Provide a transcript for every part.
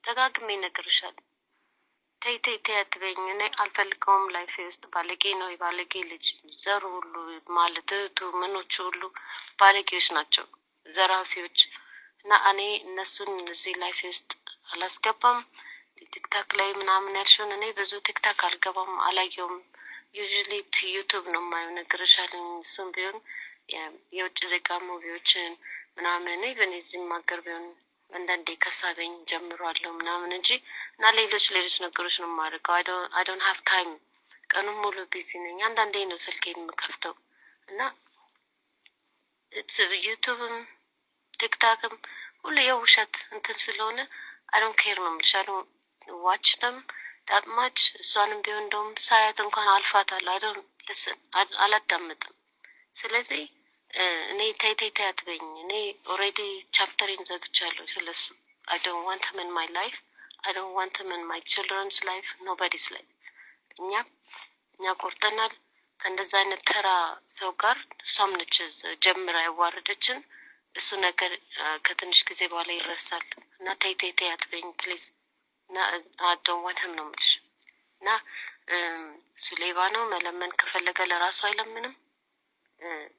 ደጋግሜ እነግርሻለሁ። ተይ ተይ ተይ አትበይኝ። እኔ አልፈልገውም። ላይፌ ውስጥ ባለጌ ነው። የባለጌ ልጅ ዘሩ ሁሉ ማለት እህቱ ምኖቹ ሁሉ ባለጌዎች ናቸው፣ ዘራፊዎች እና እኔ እነሱን እዚህ ላይፌ ውስጥ አላስገባም። ቲክታክ ላይ ምናምን ያልሽውን እኔ ብዙ ቲክታክ አልገባም፣ አላየውም። ዩዥሊ ዩቱብ ነው የማየው። እነግርሻለሁ። እሱም ቢሆን የውጭ ዜጋ ሙቪዎችን ምናምን እኔ በእነዚህም ሀገር ቢሆን አንዳንዴ ከሳበኝ ጀምሯለሁ ምናምን እንጂ እና ሌሎች ነገሮች ነው የማደርገው። አይ ዶንት ሃቭ ታይም። ቀኑን ሙሉ ቢዚ ነኝ። አንዳንዴ ነው ስልኬን የምከፍተው እና ዩቱብም ቲክታክም ሁሉ የውሸት እንትን ስለሆነ አይ ዶንት ኬር ነው የምልሽ። አይ ዶንት ዋች ደም ዳት ማች። እሷንም ቢሆን እንደውም ሳያት እንኳን አልፋታለሁ። አይ ዶንት ሊስን፣ አላዳምጥም። ስለዚህ እኔ ተይ ተይ ተይ አትበይኝ። እኔ ኦልሬዲ ቻፕተሬን ዘግቻለሁ ስለሱ። አይ ዶንት ዋንት ሂም ኢን ማይ ላይፍ። አይ ዶንት ዋንት ሂም ኢን ማይ ችልድረንስ ላይፍ፣ ኖቦዲስ ላይፍ። እኛ ቆርጠናል ከእንደዛ አይነት ተራ ሰው ጋር። እሷም ነች ጀምራ ያዋረደችን። እሱ ነገር ከትንሽ ጊዜ በኋላ ይረሳል እና ተይ ተይ ተይ አትበይኝ ፕሊዝ። እና አይ ዶንት ዋንት ሂም ነው የምልሽ። እና እሱ ሌባ ነው። መለመን ከፈለገ ለራሱ አይለምንም።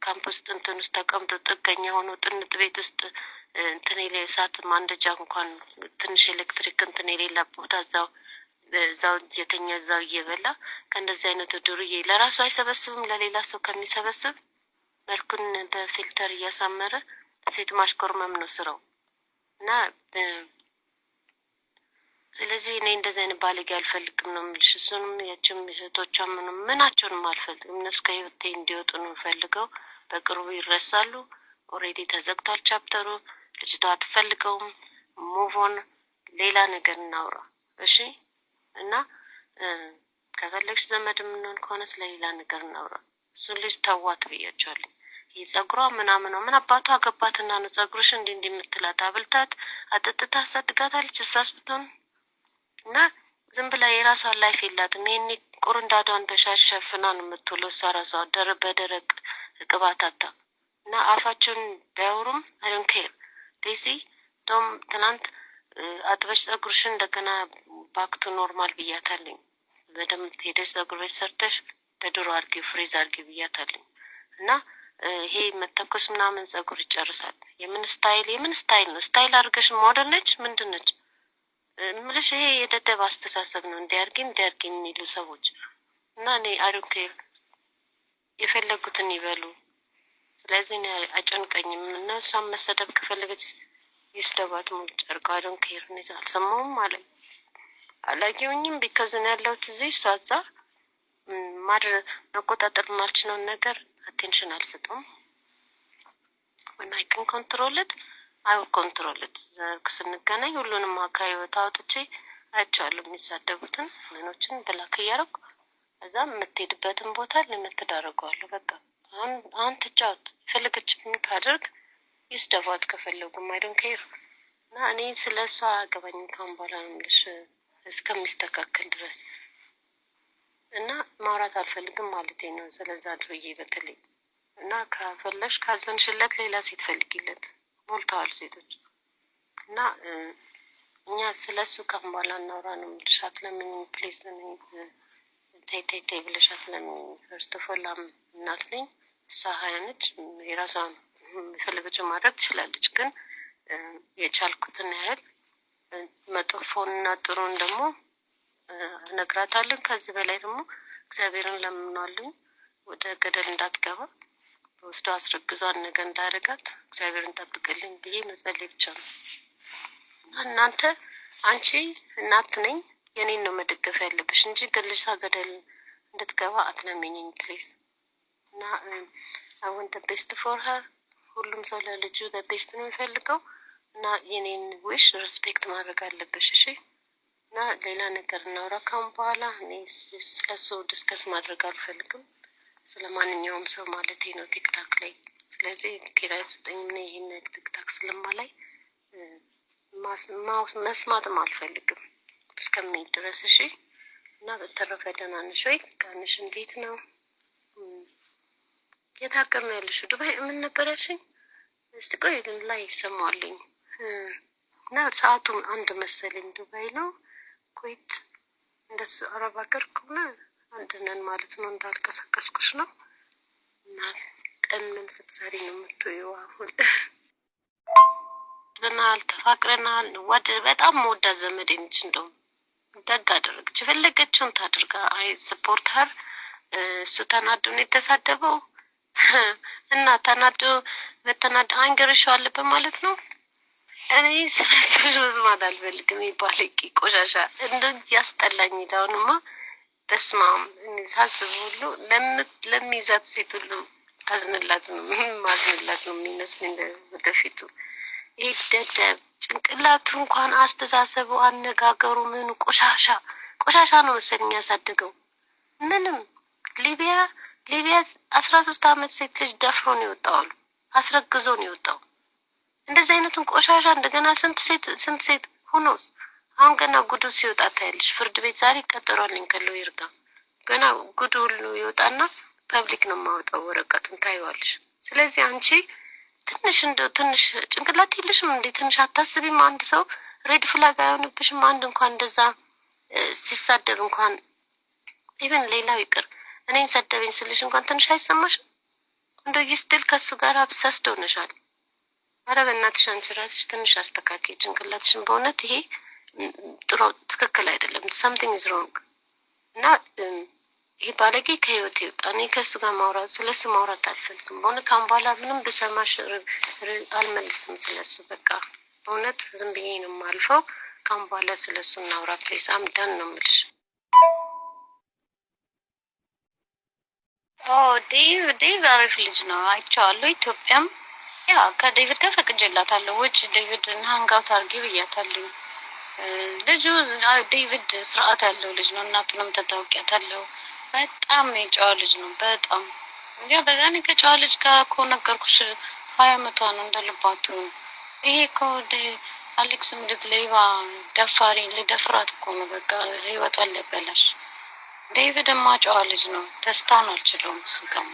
ካምፕ ውስጥ እንትን ውስጥ ተቀምጦ ጥገኛ ሆኖ ጥንጥ ቤት ውስጥ እንትን እሳት ማንደጃ እንኳን ትንሽ ኤሌክትሪክ እንትን የሌላ ቦታ እዛው የተኛ እዛው እየበላ ከእንደዚህ አይነቱ ዱርዬ ለራሱ አይሰበስብም፣ ለሌላ ሰው ከሚሰበስብ መልኩን በፊልተር እያሳመረ ሴት ማሽኮርመም ነው ስራው። እና ስለዚህ እኔ እንደዚህ አይነት ባለጌ አልፈልግም ነው የምልሽ። እሱንም ያችም እህቶቿ ምናቸውንም አልፈልግም። እነሱ ከህይወቴ እንዲወጡ ነው የምፈልገው። በቅርቡ ይረሳሉ። ኦልሬዲ ተዘግቷል ቻፕተሩ። ልጅቷ አትፈልገውም። ሙቭ ኦን፣ ሌላ ነገር እናውራ እሺ። እና ከፈለግሽ ዘመድ የምንሆን ከሆነ ስለሌላ ነገር እናውራ። እሱን ልጅ ተዋት ብያቸዋለሁ። ይህ ጸጉሯ ምናምን ነው። ምን አባቷ አገባትና ነው ጸጉርሽ እንዲህ የምትላት? አብልታት አጠጥታ አሳድጋታለች እሷስ ብትሆን እና ዝም ብላ የራሷን ላይፍ የላትም። ይሄኔ ቁርንዳዷን በሻሽ ሸፍና ነው የምትውለው። እሷ ራሷ በደረቅ ቅባታታ እና አፋቸውን ቢያወሩም አይ ዶንት ኬር። ዴሲ ዶም ትናንት አጥበሽ ጸጉርሽን እንደገና ባክቱ ኖርማል ብያታለኝ። በደምብ ሄደሽ ጸጉር ቤት ሰርተሽ ተድሮ አርጊ፣ ፍሬዝ አርጊ ብያታለኝ። እና ይሄ መተኮስ ምናምን ጸጉር ይጨርሳል። የምን ስታይል ነው? ስታይል አድርገሽ ሞዴል ነች ምንድን ነች ምልሽ? ይሄ የደደብ አስተሳሰብ ነው። እንዲያርጊ የሚሉ ሰዎች እና እኔ አይ ዶንት ኬር፣ የፈለጉትን ይበሉ። ስለዚህ እኔ አጨንቀኝም። እና እሷም መሰደብ ከፈለገች ይስደባት ሙሉ ጨርቃ። አይ ዶንት ኬር። እኔ አልሰማሁም ማለት አላየሁኝም። ቢካዝ ነው ያለሁት እዚህ እሷ እዛ መቆጣጠር የማልችለውን ነገር አቴንሽን አልሰጠውም። when I can control it I will control it። ስንገናኝ ሁሉንም ከህይወት አውጥቼ አይቼዋለሁ። የሚሳደቡትን ምኖችን ብላክ እያደረኩ እዛ የምትሄድበትን ቦታ ለምትዳረገዋለሁ። በቃ አሁን ትጫወት፣ የፈለገችውን ታደርግ፣ ይስደቧት ከፈለጉም አይ ዶንት ኬር። እና እኔ ስለ እሷ አገባኝም ካሁን በኋላ ምልሽ እስከሚስተካከል ድረስ እና ማውራት አልፈልግም ማለቴ ነው ስለዛ ድርዬ በተለይ። እና ከፈለሽ ካዘንሽለት ሌላ ሴት ፈልጊለት፣ ሞልተዋል ሴቶች። እና እኛ ስለሱ ካሁን በኋላ እናውራ ነው የምልሽ። አትለምኝ ፕሊዝ። ተይ ተይ ተይ ብለሽ አትለምኝ። ፈርስት ኦፍ ኦል እናት ነኝ፣ እሷ 20 ነች። የራሷን የፈለገችው ማድረግ ትችላለች። ግን የቻልኩትን ያህል መጥፎንና ጥሩን ደግሞ እነግራታለሁ። ከዚህ በላይ ደግሞ እግዚአብሔርን ለምናለሁ ወደ ገደል እንዳትገባ፣ በውስጡ አስረግዟን ነገር እንዳያደርጋት እግዚአብሔርን ጠብቅልኝ ብዬ መጸለይ ብቻ ነው። እናንተ አንቺ እናት ነኝ የኔን ነው መደገፍ ያለብሽ እንጂ ግልሻ ገደል እንድትገባ አትለምኝኝ ፕሊዝ። እና I want the best for her። ሁሉም ሰው ለልጁ the best ነው የሚፈልገው እና የኔን ዊሽ ሪስፔክት ማድረግ አለብሽ እሺ። እና ሌላ ነገር እናውራ ካሁን በኋላ። እኔ ስለሱ ዲስከስ ማድረግ አልፈልግም፣ ስለማንኛውም ሰው ማለቴ ነው ቲክታክ ላይ። ስለዚህ ኪራይ ስጠኝ። ይሄን ቲክታክ ስለማላይ መስማትም አልፈልግም እስከሚሄድ ድረስ እሺ። እና በተረፈ ደህና ነሽ ወይ? ቀንሽ እንዴት ነው? የት ሀገር ነው ያለሽው? ዱባይ ምን ነበር ያልሽኝ? እስቲ ቆይ ግን ላይ ሰማዋለኝ። እና ሰዓቱም አንድ መሰለኝ ዱባይ ነው ኩዌት እንደሱ አረብ ሀገር ከሆነ አንድ ነን ማለት ነው። እንዳልቀሰቀስኩሽ ነው። እና ቀን ምን ስትሰሪ ነው የምትውይው? አሁን ተፋቅረናል። በጣም መወዳት ዘመዴ ነች። እንደውም ደግ አደረገች። የፈለገችውን ታድርጋ። አይ ሰፖርት ሀር። እሱ ተናዶ ነው የተሳደበው እና በተናዶ አንገርሻው አለበት ማለት ነው። እኔ ስለሱ መስማት አልፈልግም። ባለቂ ቆሻሻ እንደዚህ ያስጠላኝ። ዳውንማ በስማም ሳስብ ሁሉ ለሚይዛት ሴት ሁሉ አዝንላት ነው የሚመስለኝ ወደፊቱ። ይህ ደደብ ጭንቅላቱ እንኳን አስተሳሰቡ፣ አነጋገሩ ምኑ ቆሻሻ ነው መሰለኝ ያሳደገው። ምንም ሊቢያ 13 ዓመት ሴት ልጅ ደፍሮ ነው የወጣው አሉ። አስረግዞ ነው የወጣው። እንደዚህ አይነቱን ቆሻሻ እንደገና ስንት ሴት ሆኖስ አሁን ገና ጉዱ ሲወጣ ታያለሽ። ፍርድ ቤት ዛሬ ቀጠሯልኝ ከሎየር ጋር ገና ጉዱ ሁሉ ይወጣና ፐብሊክ ነው የማወጣው ወረቀቱን ታይዋለሽ። ስለዚህ አንቺ ትንሽ ጭንቅላት የለሽም እንዴ? ትንሽ አታስቢም? አንድ ሰው ሬድ ፍላግ አይሆንብሽም? አንድ እንኳን እንደዛ ሲሳደብ እንኳን ኢቨን ሌላው ይቅር እኔን ሰደበኝ ስልሽ እንኳን ትንሽ አይሰማሽም? እንደው ይስጥል ከሱ ጋር አብሰስድ ሆነሻል። ኧረ በእናትሽ አንቺ ራስሽ ትንሽ አስተካክይ ጭንቅላትሽን። በእውነት ይሄ ጥሩ ትክክል አይደለም። something is wrong። እና ይሄ ባለጌ ከህይወት ይወጣ። እኔ ከሱ ጋር ስለሱ ማውራት አልፈልግም። በእውነት ካሁን በኋላ ምንም ብሰማሽ አልመልስም ስለሱ። በቃ በእውነት ዝም ብዬ ነው የማልፈው። ካሁን በኋላ ስለሱ እናውራ ፕሌስ። አምዳን ነው የምልሽ። ዴቭ አሪፍ ልጅ ነው፣ አይቼዋለሁ። ኢትዮጵያም ያ ከዴቪድ ጋር ፈቅጄላታለሁ። ውጭ ዴቪድን ሀንጋውት አድርጊ ብያታለሁ። ልጁ ዴቪድ ስርዓት ያለው ልጅ ነው። እናቱንም ተታውቂያታለሁ። በጣም የጨዋ ልጅ ነው። በጣም እንጃ በዛኔ ከጨዋ ልጅ ጋር እኮ ነገርኩሽ 20 ዓመቷ ነው እንደልባቱ። ይሄ እኮ አሌክስ ሌባ ደፋሪ ልደፍራት እኮ ነው። በቃ ህይወቷን ሊያበላሽ። ዴቪድማ ጨዋ ልጅ ነው። ደስታውን አልችለውም ስገማ